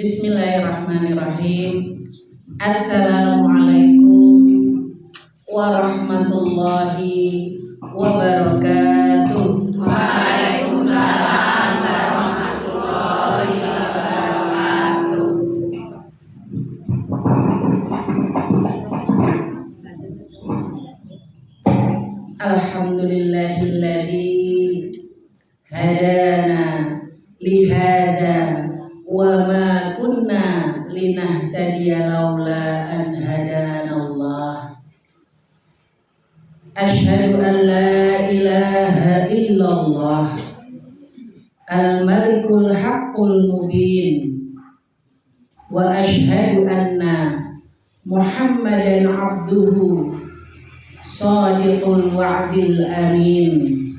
Bismillahirrahmanirrahim. Assalamualaikum warahmatullahi wabarakatuh. Waalaikumsalam warahmatullahi wabarakatuh. Alhamdulillahilladzi hadana lihada wa ma kunna linahtadiya laula an hadana Allah. Asyhadu an la ilaha illallah al-malikul haqqul mubin wa asyhadu anna Muhammadan abduhu shadiqul wa'dil amin.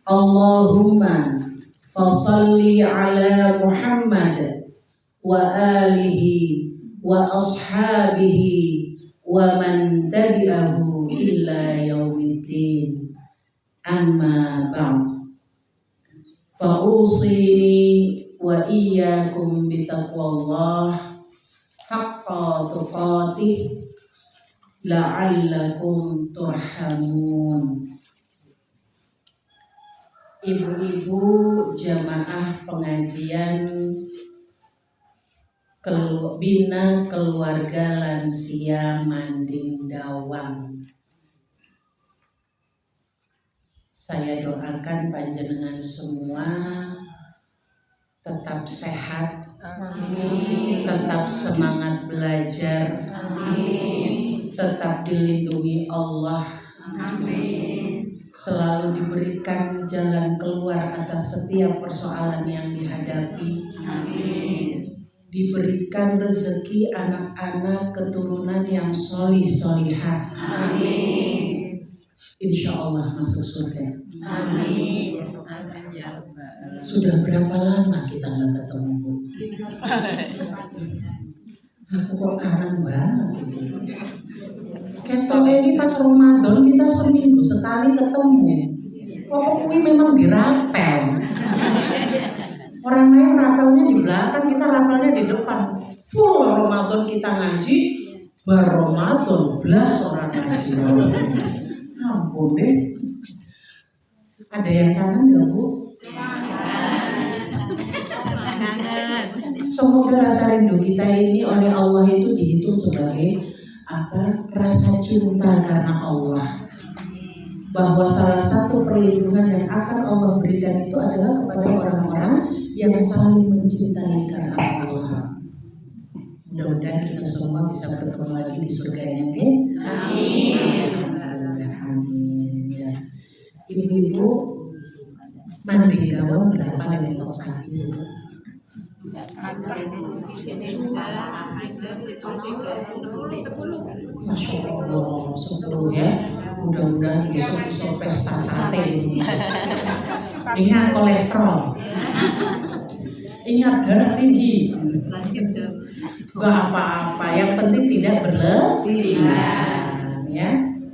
Allahumma fasalli ala Muhammad wa alihi wa ashabihi wa man tabi'ahu illa yaumiddin. Amma ba'd. Fa'usini wa iyyakum bitaqwallah haqqa tuqatih la'allakum turhamun. Ibu-ibu jamaah pengajian Bina Keluarga Lansia Manding Dawang, saya doakan panjenengan semua tetap sehat, amin. Tetap semangat belajar, amin. Tetap dilindungi Allah, amin. Selalu diberikan jalan keluar atas setiap persoalan yang dihadapi, amin. Diberikan rezeki anak-anak keturunan yang solih-solihah, amin. Insya Allah masuk surga, amin. Sudah berapa lama kita nggak ketemu, Bu? Aku kok kangen banget ini. Ketok ini pas Ramadan kita seminggu sekali ketemu. Kok ini memang dirapel. Orang lain rapelnya di belakang, kita rapelnya di depan. Full Ramadan kita ngaji, bar Ramadan belas orang ngaji. Ampun deh. Ada yang kangen nggak, Bu? Semoga rasa rindu kita ini oleh Allah itu dihitung sebagai rasa cinta karena Allah. Bahwa salah satu perlindungan yang akan Allah berikan itu adalah kepada orang-orang yang saling mencintai karena Allah. Mudah-mudahan kita semua bisa bertemu lagi di surganya, kan? Amin. Amin. Ya. Ibu-ibu Manding Dawang berapa yang untuk sapi sih? Masya Allah, 10 ya. Mudah-mudahan besok pesta sate ini. Ingat kolesterol, ingat darah tinggi. Gak apa-apa, yang penting tidak berlebihan ya.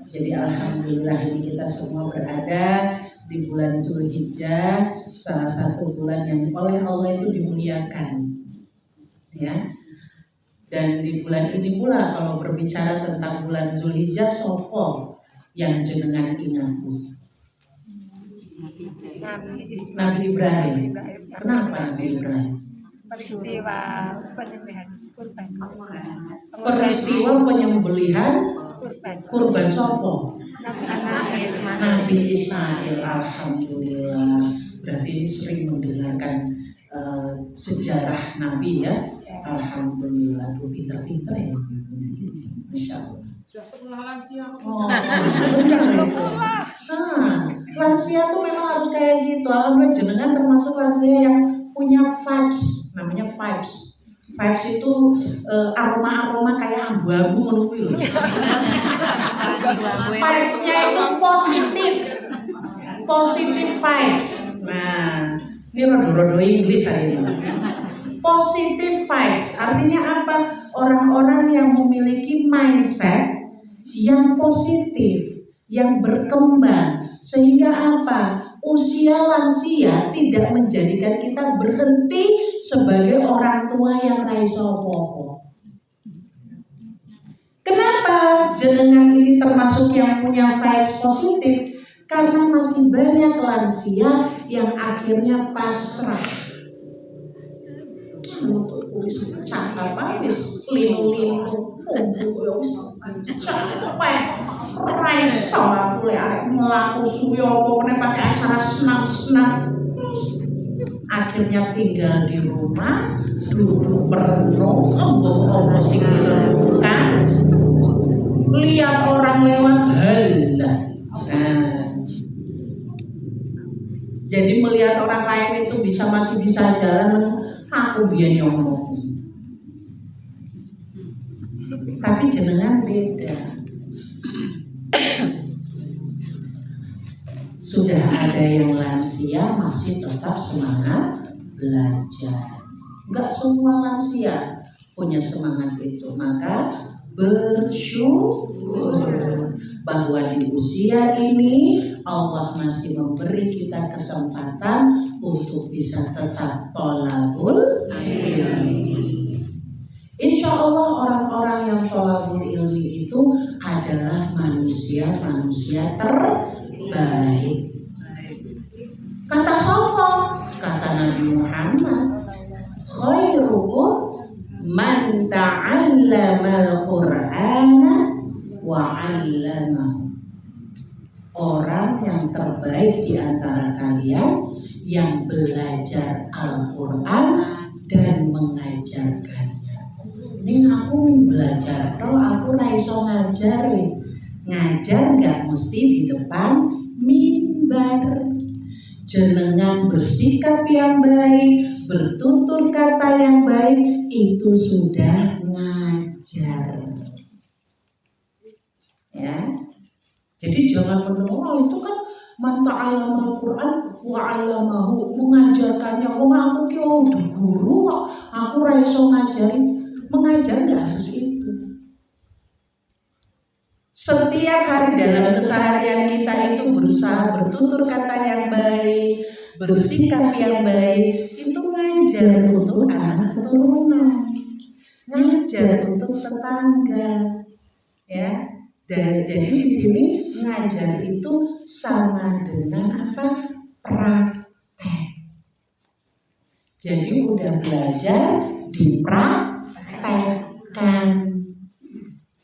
Jadi alhamdulillah ini kita semua berada di bulan Zulhijjah, salah satu bulan yang oleh Allah itu dimuliakan, ya. Dan di bulan ini pula kalau berbicara tentang bulan Zulhijjah, sopo yang jenengan ingat, Bu? Nabi Ibrahim. Kenapa Nabi Ibrahim? Peristiwa penyembelihan kurban sopo? Nabi Ismail. Alhamdulillah. Berarti ini sering mendengarkan sejarah Nabi ya. Alhamdulillah. Pinter-pinter ya. Masya Allah. Lansia tuh memang harus kayak gitu. Alhamdulillah jenengan termasuk lansia yang punya vibes. Namanya vibes. Vibes itu aroma-aroma kayak abu-abu menurut. Vibes-nya itu positif. Positif vibes. Nah, ini rodo-rodo Inggris hari ini. Positive vibes artinya apa? Orang-orang yang memiliki mindset yang positif, yang berkembang, sehingga apa? usia lansia tidak menjadikan kita berhenti sebagai orang tua yang raiso popo. Kenapa jenengan ini termasuk yang punya vibes positif? Karena masih banyak lansia yang akhirnya pasrah. Untuk tulis cakap habis linu-linu capek raiso aku arek melaku suwi apa meneh pakai acara senam-senam. Akhirnya tinggal di rumah, duduk merenung, ombong-ombong sing direnungkan, lihat orang lewat halah. Nah, jadi melihat orang lain itu masih bisa jalan, aku biyen ngomong. Tapi jenengan beda. Sudah ada yang lansia masih tetap semangat belajar. Enggak semua lansia punya semangat itu. Maka bersyukur bahwa di usia ini Allah masih memberi kita kesempatan untuk bisa tetap thalabul ilmi. Insya Allah orang-orang yang thalabul ilmi itu adalah manusia-manusia terbaik. Kata siapa? Kata Nabi Muhammad, khairukum man ta'allamal Qur'ana wa 'allamahu. Orang yang terbaik di antara kalian yang belajar Al-Quran dan mengajarkannya. Ini aku belajar, kalau aku raiso ngajari. Ngajar gak mesti di depan mimbar. Jenengan bersikap yang baik, bertutur kata yang baik, itu sudah ngajar. Ya. Jadi jangan mendengar itu kan man ta'allama Al-Quran wa 'allamahu, mengajarkannya. Aku ki udah guru kok, aku ra iso ngajari. Mengajar enggak harus itu. Setiap hari dalam keseharian kita itu berusaha bertutur kata yang baik, bersikap yang baik, itu ngajar untuk anak keturunan, ngajar untuk tetangga, ya. Dan jadi di sini ngajar itu sama dengan apa? Praktek. Jadi udah belajar dipraktekkan.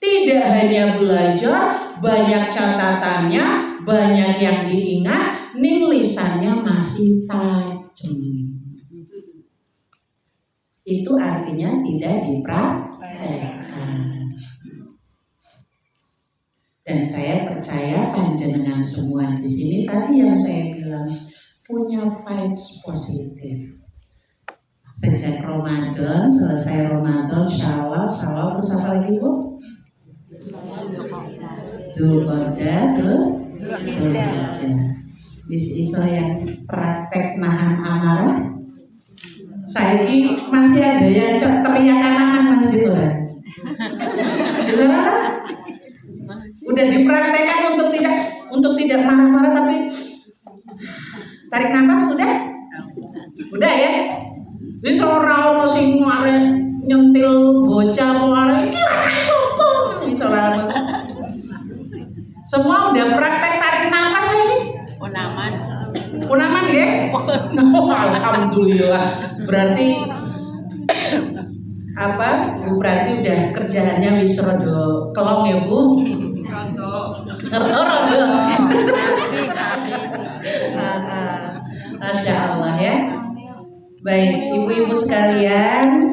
Tidak hanya belajar, banyak catatannya, banyak yang diingat, lisannya masih tajam. Itu artinya tidak dipraktekkan. Dan saya percaya panjenengan semua di sini tadi yang saya bilang punya vibes positif. Sejak Ramadan, selesai Ramadan, Syawal, terus apa lagi Bu? Zulqa'dah, terus Zulhijjah. Iso yang praktek nahan amarah. Saiki masih ada yang teriak anak-anak masih tuh kan? Bisa kan? Udah dipraktekkan untuk tidak marah-marah tapi tarik nafas udah ya. Wis ora ono sing arek nyentil bocah apa arek iki anak sapa wis ora ono. Semua udah praktek tarik nafas ini. Punaman nggih? Oh, alhamdulillah. Berarti apa? Bu berarti udah kerjaannya wis rada kelong ya, Bu? Rondo. Masya Allah ya. Baik, ibu-ibu sekalian,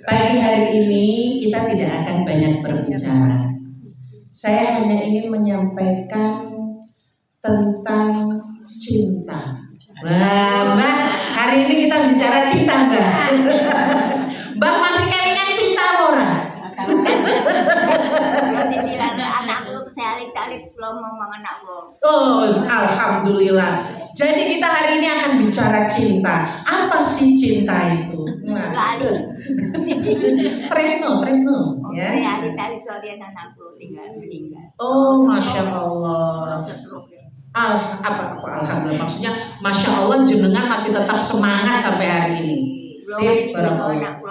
pagi hari ini kita tidak akan banyak berbicara. Saya hanya ingin menyampaikan tentang cinta. Wah, Mbak, hari ini kita bicara cinta, Mbak. Mbak masih kelingan cinta orang. Oh, alhamdulillah. Jadi kita hari ini akan bicara cinta. Apa sih cinta itu? Tresno, ya. Oh, masya Allah. Alhamdulillah, maksudnya Masya Allah jenengan masih tetap semangat sampai hari ini. Sip, barakallah.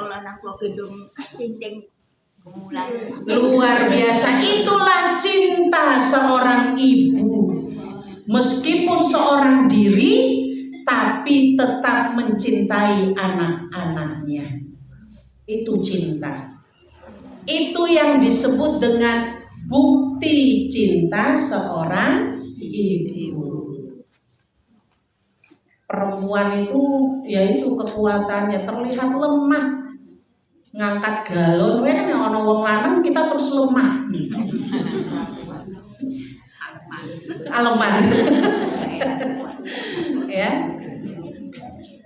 Luar biasa, itulah cinta seorang ibu. Meskipun seorang diri, tapi tetap mencintai anak-anaknya. Itu cinta. Itu yang disebut dengan bukti cinta seorang ibu. Perempuan itu, yaitu kekuatannya terlihat lemah. Ngangkat galon, kan yang ono wong lanang kita terus lemah. Aleman. Ya.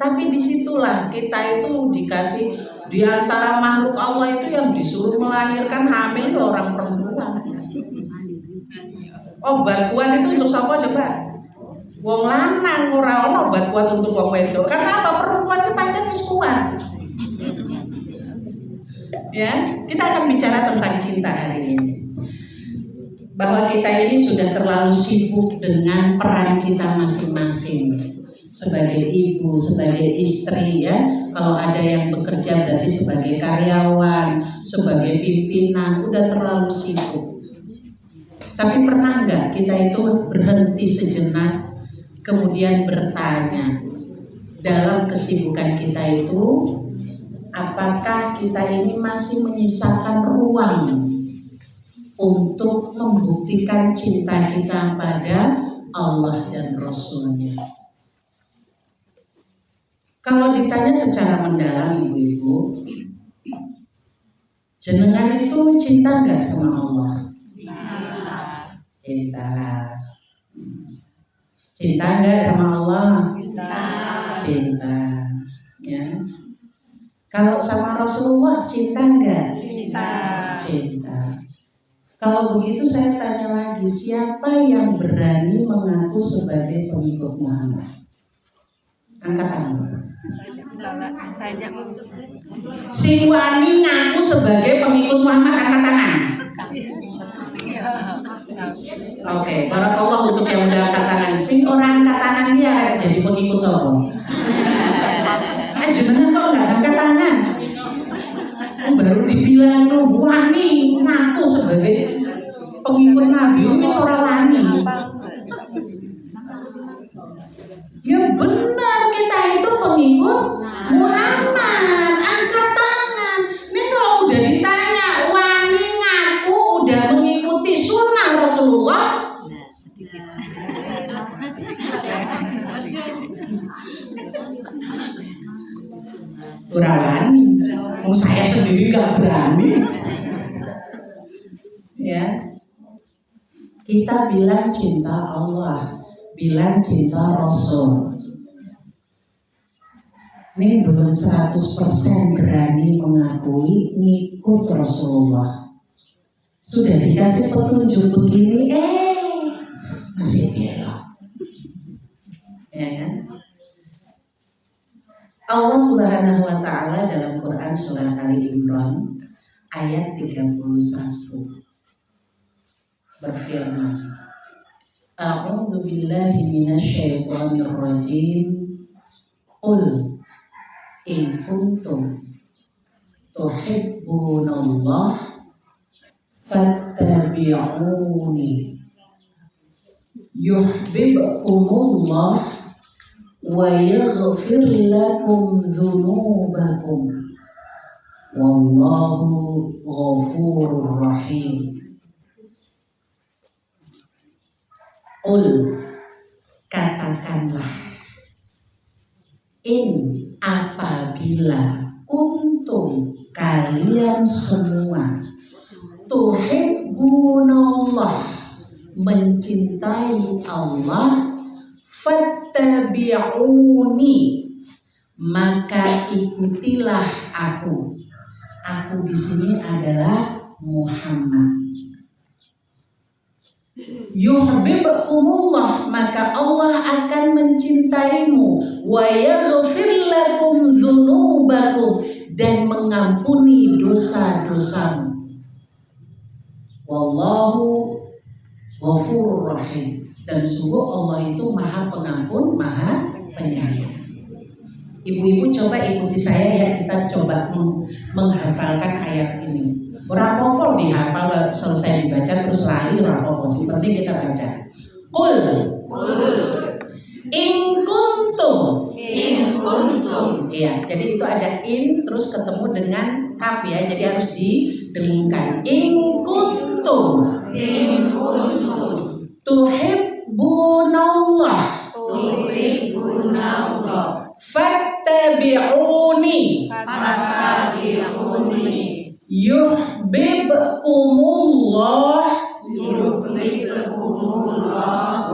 Tapi disitulah kita itu dikasih, di antara makhluk Allah itu yang disuruh melahirkan hamil ya orang perempuan. Obat kuat itu untuk siapa coba? Wong lanang ora ono obat kuat untuk wong wedok. Karena apa? Perempuan itu pancen wis kuat. Ya, kita akan bicara tentang cinta hari ini. Bahwa kita ini sudah terlalu sibuk dengan peran kita masing-masing. Sebagai ibu, sebagai istri ya. Kalau ada yang bekerja berarti sebagai karyawan, sebagai pimpinan, udah terlalu sibuk. Tapi pernah nggak kita itu berhenti sejenak, kemudian bertanya, dalam kesibukan kita itu, apakah kita ini masih menyisakan ruang untuk membuktikan cinta kita pada Allah dan Rasul-Nya? Kalau ditanya secara mendalam ibu-ibu, jenengan itu cinta nggak sama Allah? Cinta. Cinta nggak sama Allah? Cinta. Ya. Kalau sama Rasulullah cinta nggak? Cinta. Kalau begitu saya tanya lagi, siapa yang berani mengaku sebagai pengikut Muhammad? Angkat tangan. Sing wani ngaku sebagai pengikut Muhammad, angkat tangan. Oke, barakallah untuk yang udah angkat tangan. Sing orang angkat tangan dia jadi pengikut sapa? Jenengan kok nggak angkat tangan? Baru dibilang wani ngaku sebagai pengikut Nabi, ini seorang wani. Ya benar, kita itu pengikut Muhammad. Angkat tangan. Ini kalau udah ditanya wani ngaku udah mengikuti sunnah Rasulullah, kurang wani. Saya sendiri gak berani. Ya, kita bilang cinta Allah, bilang cinta Rasul. Ini belum 100% berani mengakui ngikut Rasulullah. Sudah dikasih petunjuk begini, masih belok. Ya kan? Allah Subhanahu wa taala dalam Quran surah Ali Imran ayat 31 berfirman, A'udzu billahi minasyaitonir rajim. Qul in kuntum tuhibbunallah fattabi'uni yuhibbukumullah wa yaghfir lakum dzunubakum wallahu ghafurur rahim. Qul, katakanlah, in apabila kuntum kalian semua tuhibbunallah mencintai Allah, fattabi'uni maka ikutilah aku. Aku di sini adalah Muhammad. Yuhibbukumullah maka Allah akan mencintaimu, wa yaghfir lakum dzunubakum dan mengampuni dosa-dosamu. Wallahu ghafurur rahim. Dan sungguh Allah itu Maha Pengampun, Maha Penyayang. Ibu-ibu coba ikuti saya ya, kita coba menghafalkan ayat ini. Rapopo dihafal selesai dibaca terus lari rapopo. Yang penting kita baca. Qul in kuntum. Iya, jadi itu ada in terus ketemu dengan kaf ya, jadi harus didengungkan. In kuntum tuhibbunallah fattabi'uni yuhibbukumullah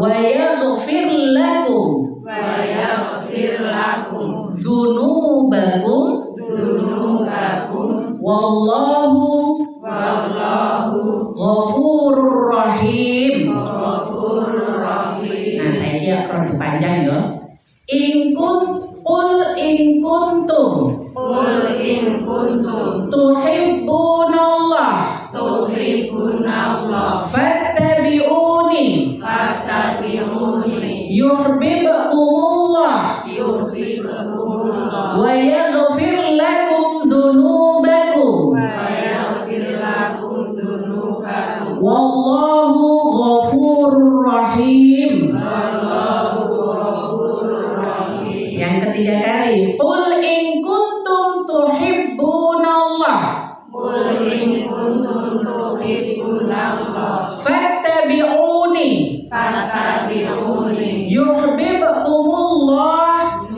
wa yaghfir lakum dzunubakum wallahu ghafurur rahim. Nah, saya dia rada panjang ya. Qul in kuntum tuhibbunallah fattabi'uni yuhibbukumullah wa yaghfir lakum dzunubakum wallahu ghafurur rahim. Yang ketiga kali, qul in kuntum tuhibbunallah fattabi'uni yuhibbukumullah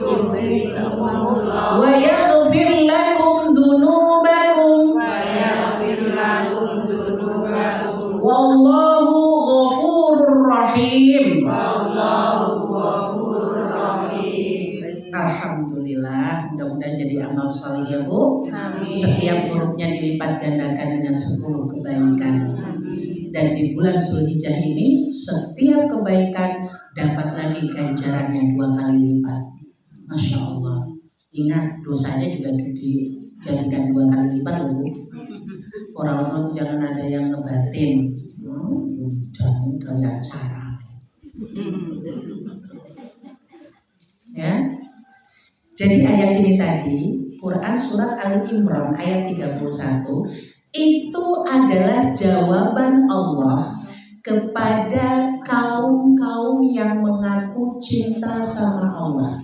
wa yaghfir lakum dzunubakum wallahu ghafurur rahim. Alhamdulillah, mudah-mudahan jadi amal salih ya Bu. Setiap hurufnya dilipat gandakan dengan 10 kebaikan. Dan di bulan Zulhijjah ini setiap kebaikan dapat lagi ganjarannya 2 kali lipat. Masya Allah. Ingat dosanya juga dijadikan 2 kali lipat loh Bu. Orang-orang jangan ada yang ngebatin. Jangan kali acara. Ya. Jadi ayat ini tadi Quran surat Ali Imran ayat 31 itu adalah jawaban Allah kepada kaum-kaum yang mengaku cinta sama Allah.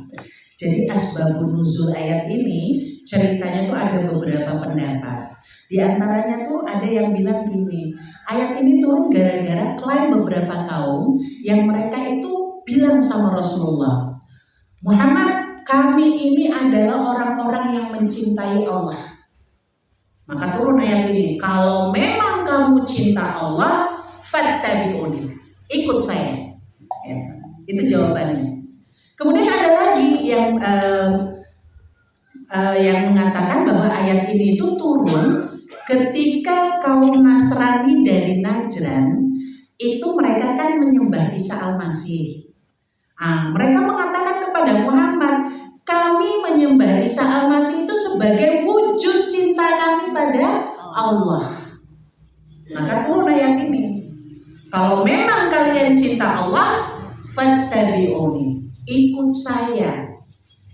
Jadi asbabun nuzul ayat ini ceritanya tuh ada beberapa pendapat. Di antaranya tuh ada yang bilang gini, ayat ini turun gara-gara klaim beberapa kaum yang mereka itu bilang sama Rasulullah, Muhammad, kami ini adalah orang-orang yang mencintai Allah. Maka turun ayat ini, kalau memang kamu cinta Allah, fattabi'uni, ikut saya. Ya, itu jawabannya. Kemudian ada lagi yang mengatakan bahwa ayat ini itu turun ketika kaum Nasrani dari Najran itu mereka kan menyembah Isa Al-Masih. Mereka mengatakan kepada Muhammad, kami menyembah Isa Al-Masih itu sebagai wujud cinta kami pada Allah. Maka turun ayat ini. Kalau memang kalian cinta Allah, fattabi'uni, ikut saya.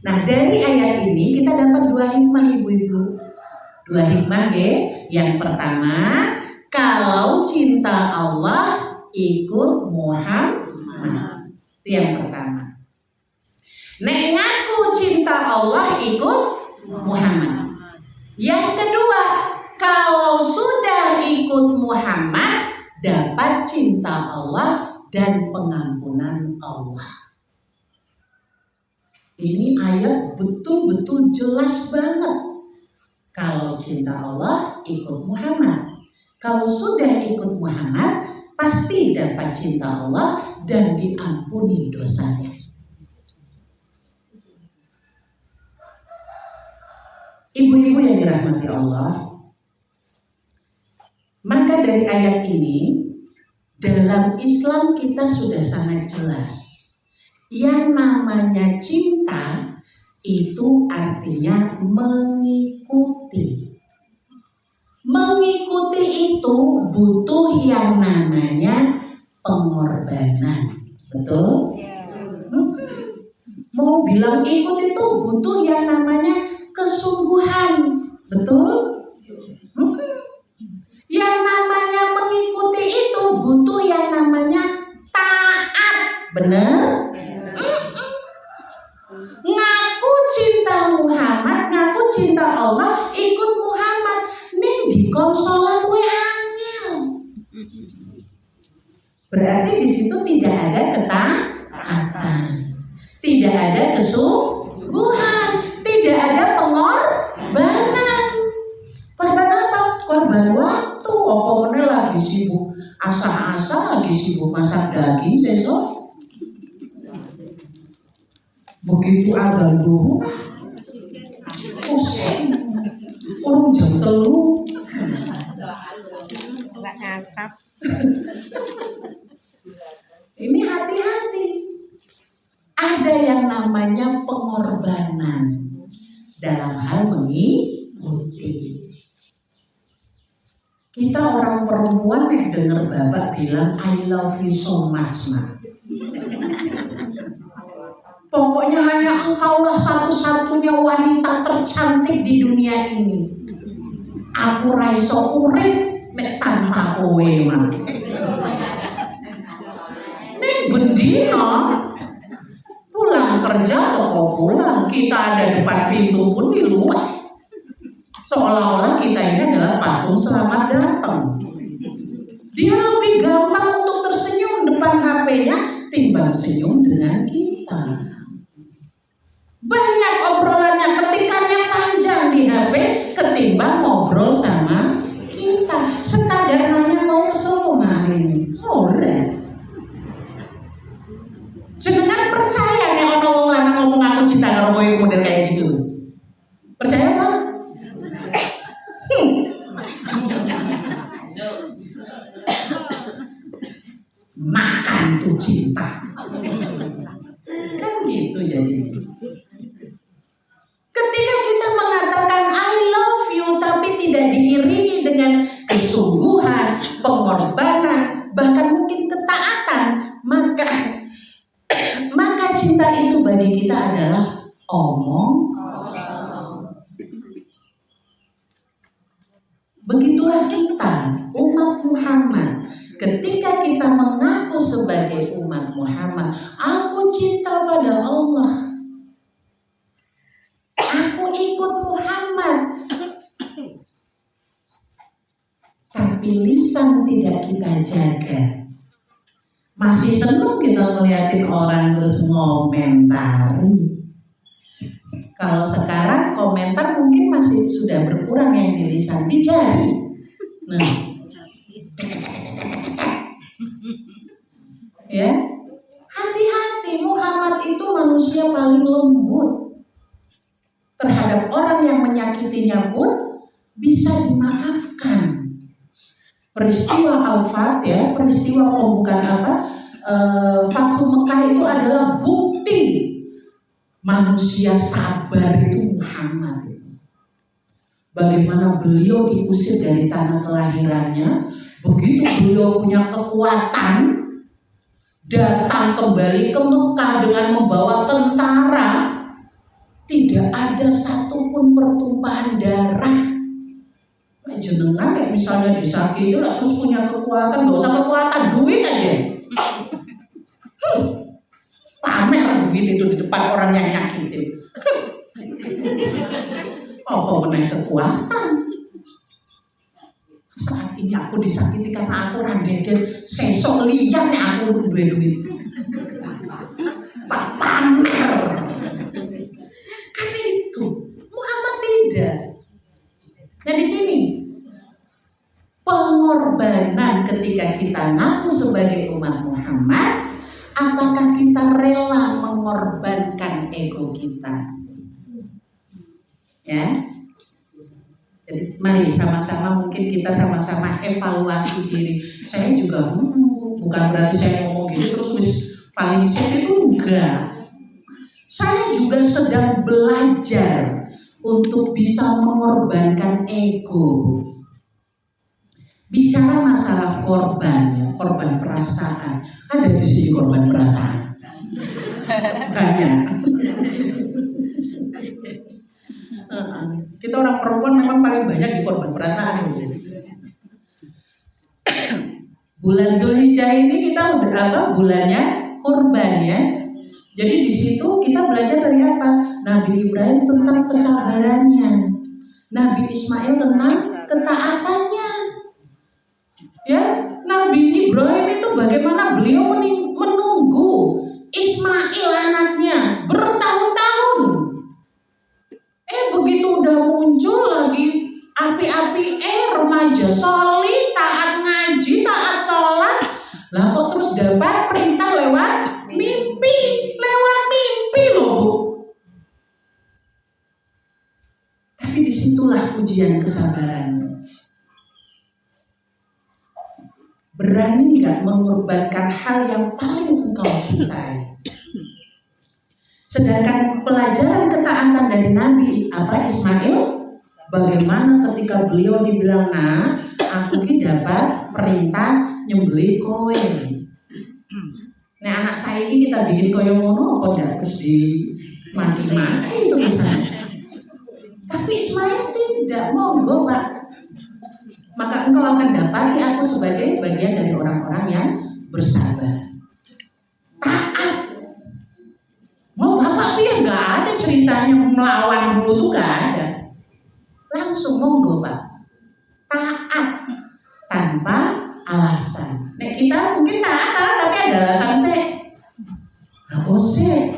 Nah, dari ayat ini kita dapat 2 hikmah ibu-ibu. 2 hikmah ya. Yang pertama, kalau cinta Allah, ikut Muhammad. Itu yang pertama. Nek ngaku cinta Allah, ikut Muhammad. Yang kedua, kalau sudah ikut Muhammad, dapat cinta Allah dan pengampunan Allah. Ini ayat betul-betul jelas banget. Kalau cinta Allah, ikut Muhammad. Kalau sudah ikut Muhammad, pasti dapat cinta Allah dan diampuni dosanya. Ibu-ibu yang dirahmati Allah, maka dari ayat ini dalam Islam kita sudah sangat jelas. Yang namanya cinta itu artinya mengikuti. Mengikuti itu butuh yang namanya pengorbanan. Betul? Mau bilang ikut itu butuh yang namanya kesungguhan. Betul? Yang namanya mengikuti itu butuh yang namanya taat. Benar? Ngaku cinta Muhammad, ngaku cinta Allah, ikut Muhammad. Ning dikon salat we angel. Berarti di situ tidak ada ketaatan, tidak ada kesungguhan, tidak ada pengorbanan. Korban apa? Korban waktu. Apa meneh lagi sibuk asa-asa, lagi sibuk masak daging sesok. Begitu azan dulu, pusing, urung jam 3. Nggak ngasap. Ini hati-hati. Ada yang namanya pengorbanan dalam hal mengikuti. Kita orang perempuan nih dengar bapak bilang I love you so much, Ma. Pokoknya hanya engkaulah satu-satunya wanita tercantik di dunia ini. Aku ra iso urip nek tanpa kowe, Man. Ning bendino pulang kerja toko pulang, kita ada depan pintu pun di luar. Seolah-olah kita ini adalah patung selamat datang. Dia lebih gampang untuk tersenyum depan HP-nya timbang senyum dengan kita. Banyak obrolannya, ketikannya panjang di HP ketimbang ngobrol sama kita. Sekadar nanya mau kesel hari ini. Ora. Jenengan percaya nih ono wong lanang ngomong aku cinta karo kowe model kayak gitu. Percaya apa? Makan tuh cinta. Kan gitu jadi. Ketika kita mengatakan I love you tapi tidak diiringi dengan kesungguhan, pengorbanan, bahkan mungkin ketaatan, maka cinta itu bagi kita adalah omong. Begitulah kita, umat Muhammad. Ketika kita mengaku sebagai umat Muhammad, aku cinta pada Allah. Aku ikut Muhammad. Tapi lisan tidak kita jaga. Masih senang kita ngeliatin orang terus ngomentari. Kalau sekarang komentar mungkin masih sudah berkurang yang di lisan, di jari. Nah, ya, hati-hati. Muhammad itu manusia paling lembut. Terhadap orang yang menyakitinya pun bisa dimaafkan. Peristiwa Al-Fat ya, peristiwa pembukaan Fathu Mekah itu adalah bukti manusia sabar itu Muhammad itu. Bagaimana beliau diusir dari tanah kelahirannya, begitu beliau punya kekuatan, datang kembali ke Mekah dengan membawa tentara, tidak ada satupun pertumpahan darah. Jenengan ya misalnya disakiti lah terus punya kekuatan, gak usah kekuatan, duit aja. Pamer duit itu di depan orang yang nyakitin. Apa menang kekuatan? Saat ini aku disakiti karena aku randedet, sesok lihat nih aku duit. Tak pamer. Kan itu Muhammad tidak. Nah di sini pengorbanan ketika kita ngaku sebagai umat Muhammad, apakah kita rela mengorbankan ego kita? Ya. Jadi mari sama-sama mungkin kita sama-sama evaluasi diri. Saya juga bukan berarti saya ngomong gitu terus paling siap itu enggak. Saya juga sedang belajar untuk bisa mengorbankan ego. Bicara masalah korban ya. korban perasaan. Ada di sini korban perasaan. Banyak. Kita orang perempuan memang paling banyak di korban perasaan. Bulan Zulhijjah ini kita udah apa? Bulannya kurban ya. Jadi di situ kita belajar dari apa? Nabi Ibrahim tentang kesabarannya, Nabi Ismail tentang ketaatannya. Ya, Nabi Ibrahim itu bagaimana beliau menunggu Ismail anaknya bertahun-tahun. Begitu udah muncul lagi api-api remaja solih, taat ngaji, taat sholat, lah kok terus dapat perintah lewat mimpi loh Bu. Tapi disitulah ujian kesabaran. Berani nggak mengorbankan hal yang paling engkau cintai? Sedangkan pelajaran ketaatan dari Nabi Ismail, bagaimana ketika beliau dibilang, nah, aku dapat perintah nyembelih kowe. Nah, anak saya ini kita bikin koyo ngono apa ndak terus dimaki-maki itu misalnya. Tapi Ismail tidak, monggo Pak. Maka engkau akan dapati aku sebagai bagian dari orang-orang yang bersabar. Taat. Mau bapak dia nggak ada ceritanya melawan dulu tuh nggak ada. Langsung monggo Pak. Taat tanpa alasan. Nek kita mungkin taat tapi ada alasan sih. Aku sih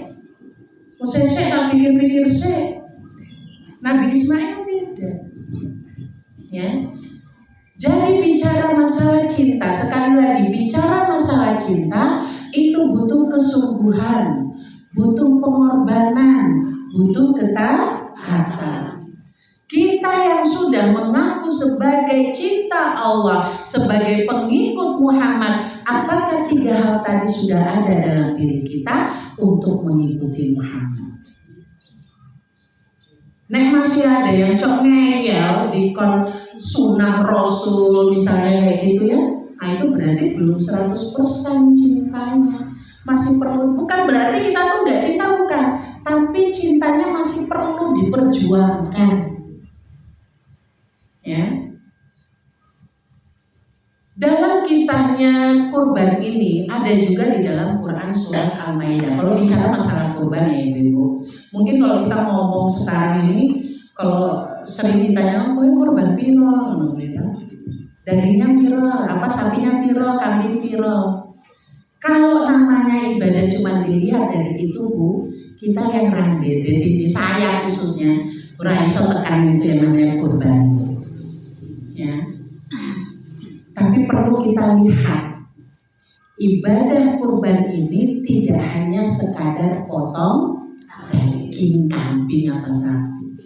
tak pikir-pikir sih. Nabi Ismail tidak. Ya. Jadi bicara masalah cinta, sekali lagi bicara masalah cinta itu butuh kesungguhan, butuh pengorbanan, butuh ketaatan. Kita yang sudah mengaku sebagai cinta Allah, sebagai pengikut Muhammad, apakah 3 hal tadi sudah ada dalam diri kita untuk mengikuti Muhammad? Nek masih ada yang cok ngeyel dikon sunah Rasul misalnya kayak gitu ya, nah itu berarti belum 100% cintanya. Masih perlu, bukan berarti kita tuh nggak cinta, bukan, tapi cintanya masih perlu diperjuangkan. Ya. Dalam kisahnya kurban ini ada juga di dalam Quran surat Al-Maidah. Kalau bicara masalah kurban ya Ibu, mungkin kalau kita ngomong sekarang ini, kalau sering ditanya, "Kowe kurban piro?" Dagingnya piro, apa sapinya piro, kambing piro. Kalau namanya ibadah cuma dilihat dari itu Bu, kita yang randet, ini saya khususnya ora iso tekan itu yang namanya kurban. Ya. Tapi perlu kita lihat, ibadah kurban ini tidak hanya sekadar potong daging kambing apa sapi,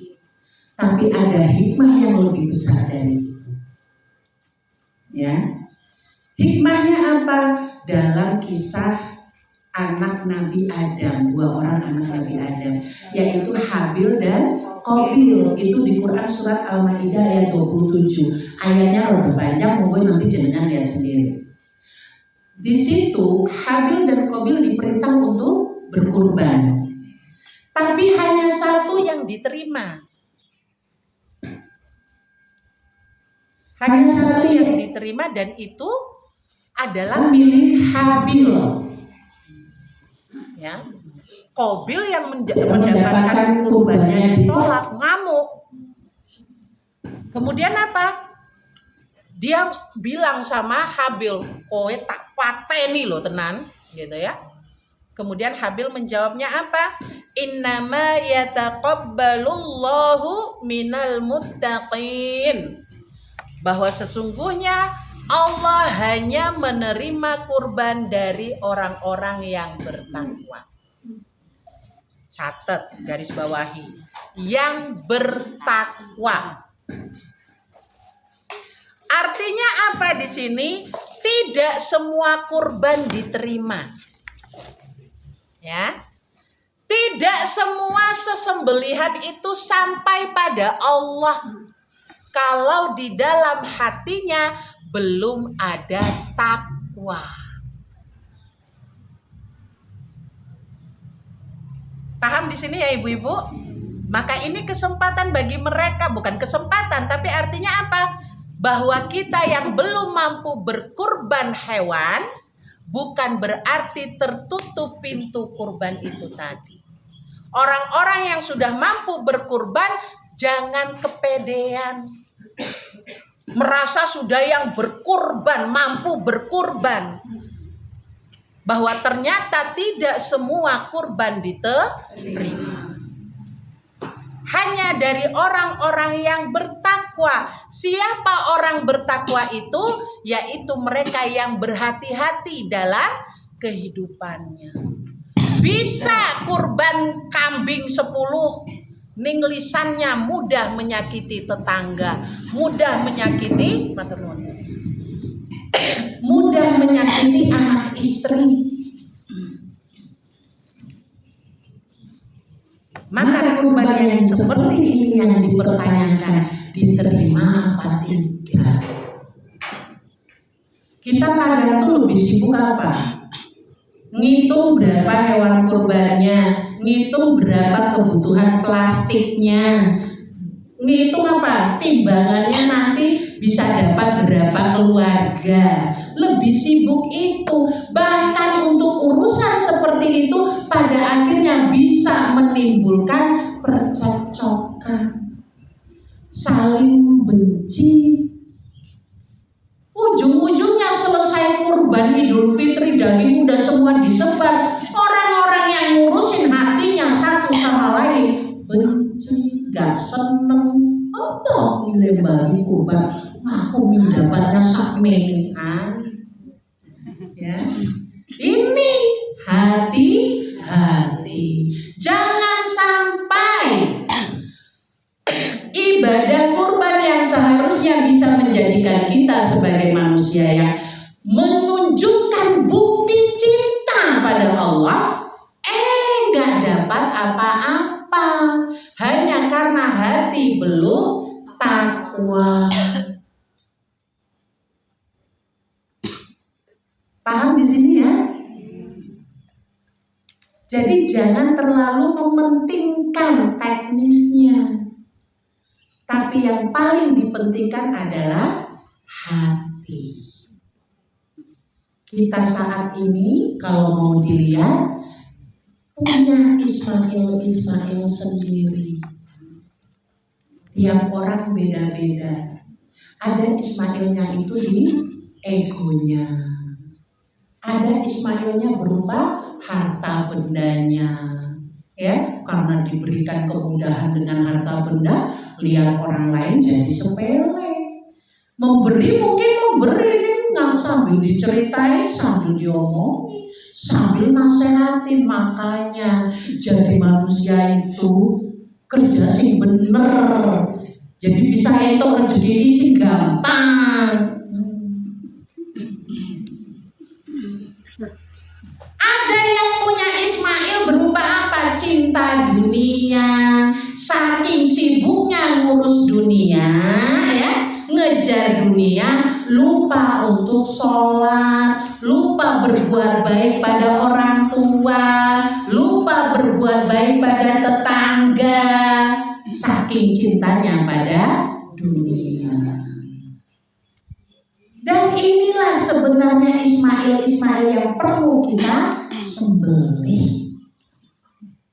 tapi ada hikmah yang lebih besar dari itu. Ya, hikmahnya apa? Dalam kisah anak Nabi Adam, 2 orang anak Nabi Adam, yaitu Habil dan Qabil. Itu di Quran surat Al-Maidah ayat 27. Ayatnya rada panjang, monggo nanti jenengan lihat sendiri. Di situ Habil dan Qabil diperintah untuk berkurban. Tapi hanya satu yang diterima. Hanya satu yang diterima dan itu adalah milik Habil. Ya. Qabil yang mendapatkan kurbannya ditolak, ngamuk. Kemudian apa? Dia bilang sama Habil, "Kowe tak pateni loh tenan," gitu ya. Kemudian Habil menjawabnya apa? "Innama yataqabbalullahu minal muttaqin." Bahwa sesungguhnya Allah hanya menerima kurban dari orang-orang yang bertakwa. Catat, garis bawahi, yang bertakwa. Artinya apa di sini? Tidak semua kurban diterima. Ya. Tidak semua sesembelihan itu sampai pada Allah kalau di dalam hatinya belum ada takwa. Wah. Paham di sini ya ibu-ibu? Maka ini kesempatan bagi mereka, bukan kesempatan, tapi artinya apa? Bahwa kita yang belum mampu berkurban hewan, bukan berarti tertutup pintu kurban itu tadi. Orang-orang yang sudah mampu berkurban, jangan kepedean. Merasa sudah yang berkurban, mampu berkurban. Bahwa ternyata tidak semua kurban diterima. Hanya dari orang-orang yang bertakwa. Siapa orang bertakwa itu? Yaitu mereka yang berhati-hati dalam kehidupannya. Bisa kurban kambing 10, ning lisannya mudah menyakiti tetangga, mudah menyakiti mudah menyakiti anak istri. Maka kurban yang seperti ini yang dipertanyakan, diterima apa tidak. Kita kadang tuh lebih sibuk apa? Ngitung berapa hewan kurbannya, ngitung berapa kebutuhan plastiknya, ngitung apa? Timbangannya nanti bisa dapat berapa keluarga. Lebih sibuk itu. Bahkan untuk urusan seperti itu pada akhirnya bisa menimbulkan percekcokan, saling benci. Ujung-ujungnya selesai kurban Idul Fitri, daging udah semua disebar. Orang-orang yang ngurusin hatinya satu sama lain benci, gak seneng. Apa nilai bagi kurban? Aku mendapatnya sak menian. Ya, ini hati-hati. Jangan sampai ibadah kurban yang seharusnya bisa menjadikan kita sebagai manusia yang menunjukkan bukti cinta pada Allah, gak dapat apa-apa hanya karena hati belum takwa. Paham di sini ya? Jadi jangan terlalu mementingkan teknisnya. Tapi yang paling dipentingkan adalah hati. Kita saat ini kalau mau dilihat punya Ismail sendiri. Tiap orang beda-beda. Ada Ismailnya itu di egonya. Ada Ismailnya berupa harta bendanya. Ya, karena diberikan kemudahan dengan harta benda, lihat orang lain jadi sepele. Memberi mungkin memberi nggak sambil diceritain, sambil diomongin, sambil nasehatin. Makanya jadi manusia itu kerja sing bener. Jadi bisa itu rezeki sing gampang. Ada yang punya Ismail berupa apa? Cinta dunia. Saking sibuknya ngurus dunia, ya, ngejar dunia, lupa untuk sholat, lupa berbuat baik pada orang tua, lupa berbuat baik pada tetangga. Saking cintanya pada dunia. Dan inilah sebenarnya Ismail yang perlu kita sembelih.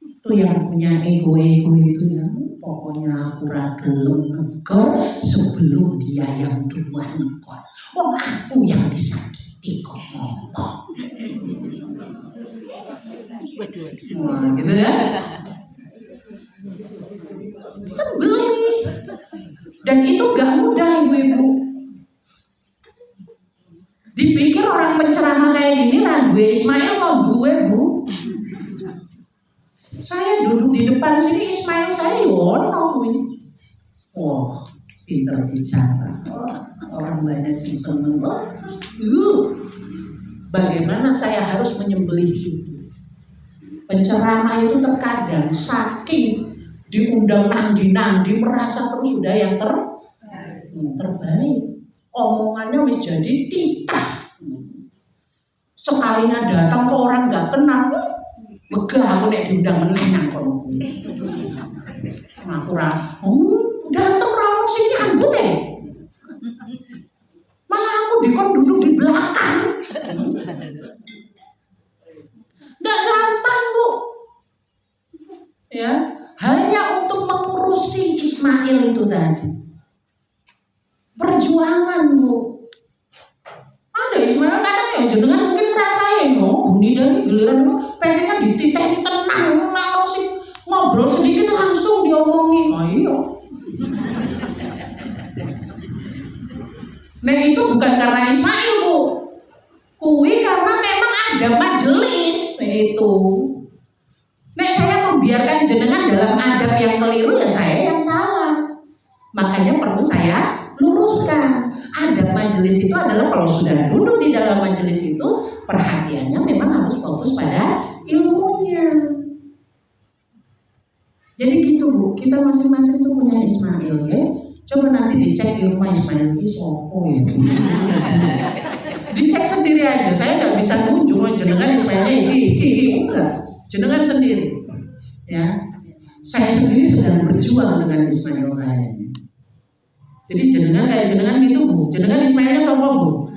Itu yang punya ego itu ya, pokoknya aku gelem ngegor sebelum dia yang duluan ngegor. Wong aku yang disakiti kok ngomong. Wah, gitu ya. Sembelih. Dan itu gak mudah ibu-ibu. Dipikir orang penceramah kayak gini lah, gue Ismail mau gue bu. Saya duduk di depan sini, Ismail saya wono. Oh, pinter bicara. Oh, orang banyak sih seneng. Bagaimana saya harus menyembelih itu? Penceramah itu terkadang saking diundang nandi merasa terus sudah yang terbaik. Omongannya wis jadi titah. sekalinya datang ke orang nggak kenal, megah aku nek diundang meneh nang kono. Aku datang orang sing nyambut malah aku dikon duduk di belakang. Nggak gampang Bu, ya, hanya untuk mengurusi Ismail itu tadi. Perjuangan Bu. Ada Ismail kadang ya jenengan mungkin ngerasain Buni dan giliran itu pengennya dititeni tenang, orang sih ngobrol sedikit langsung diomongin. Oh iya. Nah itu bukan karena Ismail Bu, kuwi karena memang ada majelis itu. Nek saya membiarkan jenengan dalam adab yang keliru ya saya yang salah. Makanya perlu saya luruskan. Adab majelis itu adalah kalau sudah duduk di dalam majelis itu perhatiannya memang harus fokus pada ilmunya. Jadi gitu Bu, kita masing-masing tuh punya Ismail ya. Coba nanti dicek di rumah Ismail itu sopo ya. Dicek sendiri aja. Saya nggak bisa nunjuk jenengan Ismailnya iki enggak. Jenengan sendiri. Ya. Saya sendiri sedang berjuang dengan Ismail saya. Jadi jenengan kayak jenengan gitu Bu. Jenengan Ismailnya sopo Bu?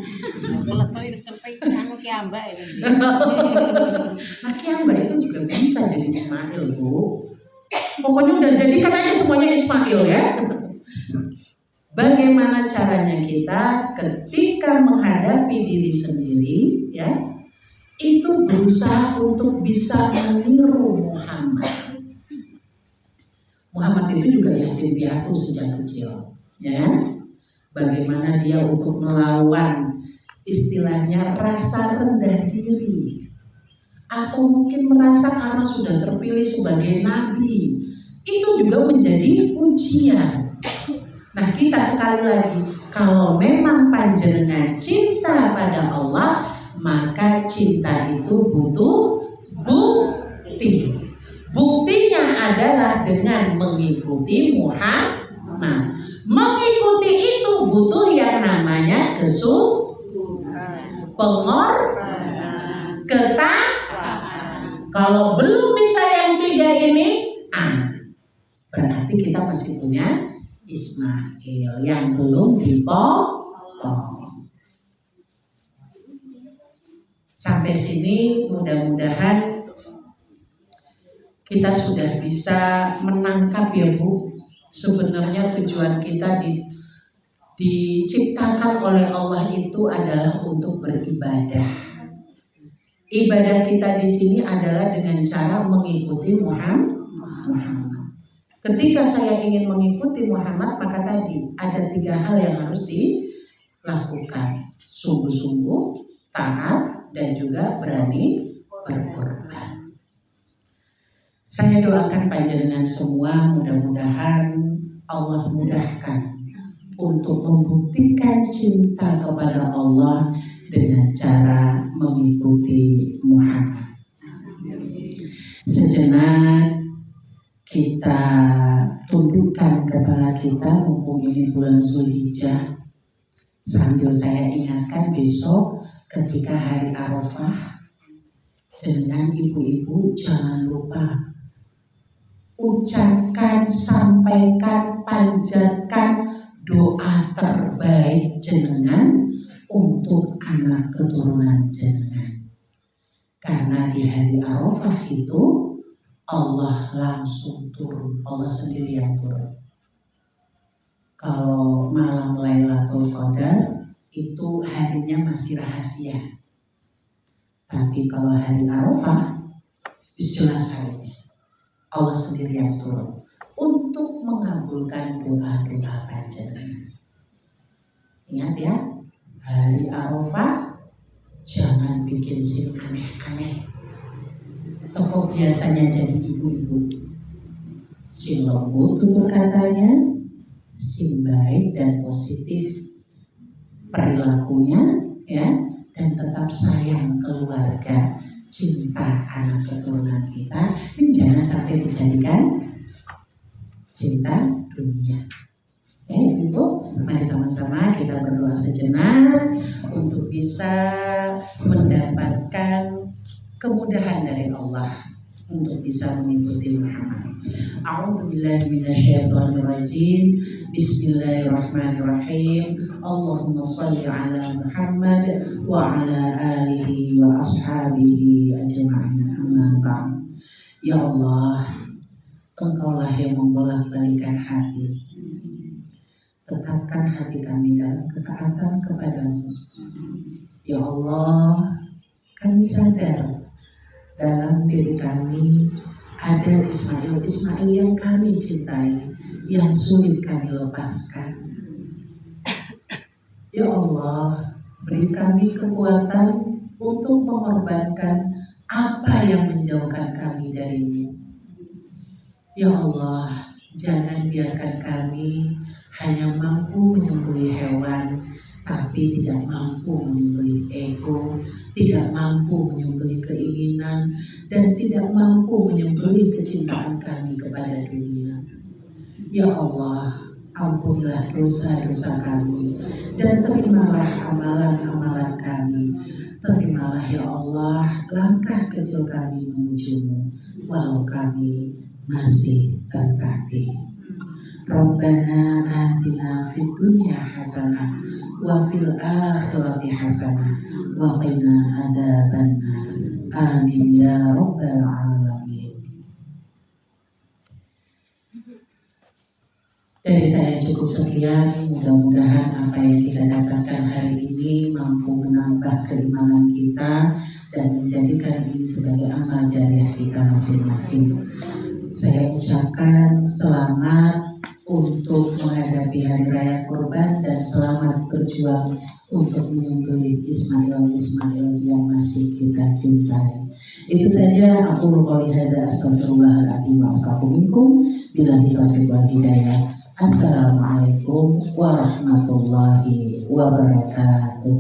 Nah Kiamba itu juga bisa jadi Ismail Bu. Pokoknya udah jadikan aja semuanya Ismail ya. Bagaimana caranya kita ketika menghadapi diri sendiri ya, itu berusaha untuk bisa meniru Muhammad. Muhammad itu juga yatim piatu sejak kecil ya. Bagaimana dia untuk melawan istilahnya rasa rendah diri, atau mungkin merasa karena sudah terpilih sebagai nabi, itu juga menjadi ujian. Nah kita sekali lagi, kalau memang panjenengan cinta pada Allah, maka cinta itu butuh bukti. Buktinya adalah dengan mengikuti Muhammad. Mengikuti itu butuh yang namanya pengorbanan, ketaatan. Kalau belum bisa yang tiga ini, berarti kita masih punya Ismail yang belum dipotong. Sampai sini mudah-mudahan kita sudah bisa menangkap ya Bu. Sebenarnya tujuan kita diciptakan oleh Allah itu adalah untuk beribadah. Ibadah kita di sini adalah dengan cara mengikuti Muhammad. Ketika saya ingin mengikuti Muhammad, maka tadi ada 3 hal yang harus dilakukan: sungguh-sungguh, taat, dan juga berani berkorban. Saya doakan panjenengan semua, mudah-mudahan Allah mudahkan untuk membuktikan cinta kepada Allah dengan cara mengikuti Muhammad. Sejenak kita tundukkan kepala kita, mumpung ini bulan Zulhijjah, sambil saya ingatkan besok ketika hari Arafah, jangan ibu-ibu jangan lupa ucapkan, sampaikan, panjatkan doa terbaik jenengan untuk anak keturunan jenengan. Karena di hari Arafah itu Allah langsung turun, Allah sendiri yang turun. Kalau malam Lailatul Qadar itu harinya masih rahasia. Tapi kalau hari Arafah jelas harinya. Allah sendiri yang turun untuk mengabulkan doa-doa panjenengan. Ingat ya, hari Arafah jangan bikin sing aneh-aneh. Toko biasanya jadi ibu-ibu, sing lembut tutur katanya, sing baik dan positif perilakunya, ya, dan tetap sayang keluarga, cinta anak keturunan kita. Ini jangan sampai dijadikan cinta dunia, Itu mari sama-sama kita berdoa sejenak untuk bisa mendapatkan kemudahan dari Allah untuk bisa mengikuti Muhammad. A'udzubillahi minasyaitonirrajim. Bismillahirrahmanirrahim. Allahumma shalli ala Muhammad wa ala alihi wa ashabihi ajma'in. Amma ba'd. Ya Allah, Engkaulah yang membolak-balikan hati. Tetapkan hati kami dalam ketaatan kepadamu. Ya Allah, kami sadar dalam diri kami ada Ismail yang kami cintai, yang sulit kami lepaskan. Ya Allah, beri kami kekuatan untuk mengorbankan apa yang menjauhkan kami darimu. Ya Allah, jangan biarkan kami hanya mampu menyembelih hewan, tapi tidak mampu menyembelih ego, tidak mampu menyembelih keinginan, dan tidak mampu menyembelih kecintaan kami kepada dunia. Ya Allah, ampunilah dosa-dosa kami, dan terimalah amalan-amalan kami. Terimalah ya Allah langkah kecil kami menujumu, walau kami masih tertatih. Rabbana atina fid dunya hasanah wa fil akhirati hasanah wa qina adzabannar. Amin ya rabbal alamin. Dari saya cukup sekian. Mudah-mudahan apa yang kita dapatkan hari ini mampu menambah keimanan kita dan menjadikan ini sebagai amal jariah kita masing-masing. Saya ucapkan selamat untuk menghadapi Hari Raya Kurban dan selamat berjuang untuk menyembelih Ismail yang masih kita cintai. Itu saja, aku qouli hadza astaghfirullahaladzim wa astaghfirukum billahi taufiq wal hidayah. Assalamualaikum warahmatullahi wabarakatuh.